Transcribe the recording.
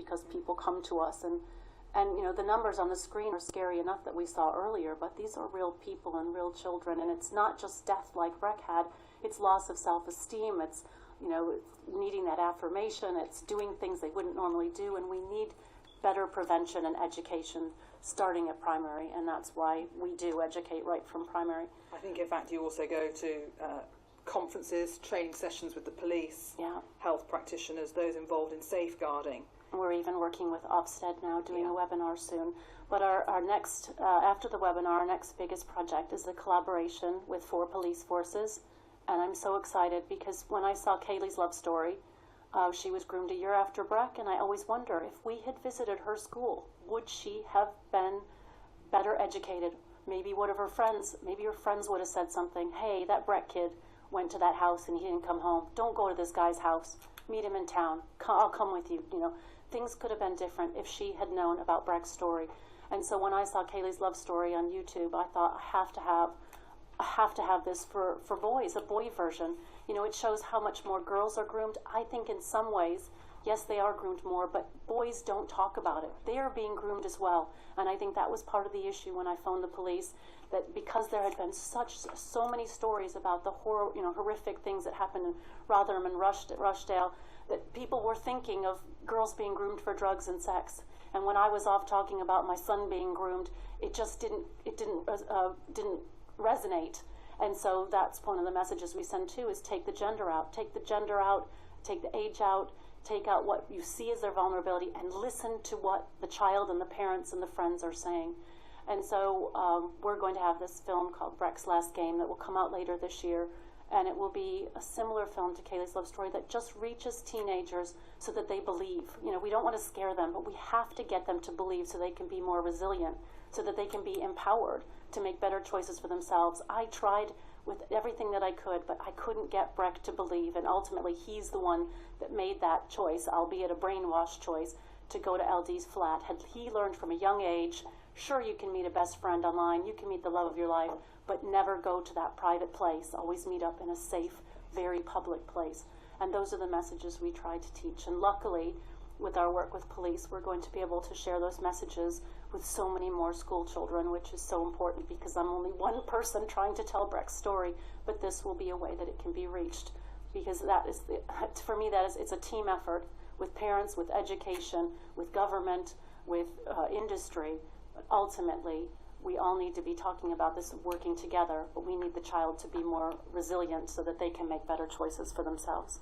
because people come to us, and you know, the numbers on the screen are scary enough that we saw earlier, but these are real people and real children, and it's not just death like Breck had, it's loss of self-esteem, it's, you know, it's needing that affirmation, it's doing things they wouldn't normally do, and we need better prevention and education starting at primary, and that's why we do educate right from primary. I think, in fact, you also go to conferences, training sessions with the police, health practitioners, those involved in safeguarding. We're even working with Ofsted now, doing a webinar soon. But our next, after the webinar, our next biggest project is the collaboration with 4 police forces. And I'm so excited because when I saw Kaylee's love story, she was groomed a year after Breck, and I always wonder if we had visited her school, would she have been better educated? Maybe one of her friends, maybe her friends would have said something, hey, that Breck kid went to that house and he didn't come home. Don't go to this guy's house. Meet him in town. I'll come with you. You know, things could have been different if she had known about Breck's story. And so when I saw Kaylee's love story on YouTube, I thought I have to have this for boys, a boy version. You know, it shows how much more girls are groomed. I think in some ways, yes, they are groomed more, but boys don't talk about it. They are being groomed as well. And I think that was part of the issue when I phoned the police, that because there had been so many stories about the horrific things that happened in Rotherham and Rushdale, that people were thinking of girls being groomed for drugs and sex. And when I was off talking about my son being groomed, it just didn't resonate. And so that's one of the messages we send too, is take the gender out, take the gender out, take the age out, take out what you see as their vulnerability, and listen to what the child and the parents and the friends are saying. And so we're going to have this film called Breck's Last Game that will come out later this year, and it will be a similar film to Kaylee's love story that just reaches teenagers so that they believe. You know, we don't want to scare them, but we have to get them to believe so they can be more resilient, so that they can be empowered to make better choices for themselves. I tried with everything that I could, but I couldn't get Breck to believe, and ultimately he's the one that made that choice, albeit a brainwashed choice, to go to LD's flat. Had he learned from a young age, sure, you can meet a best friend online, you can meet the love of your life, but never go to that private place. Always meet up in a safe, very public place. And those are the messages we try to teach. And luckily, with our work with police, we're going to be able to share those messages with so many more school children, which is so important because I'm only one person trying to tell Breck's story, but this will be a way that it can be reached. Because that is, for me, it's a team effort with parents, with education, with government, with industry. But ultimately, we all need to be talking about this, working together, but we need the child to be more resilient so that they can make better choices for themselves.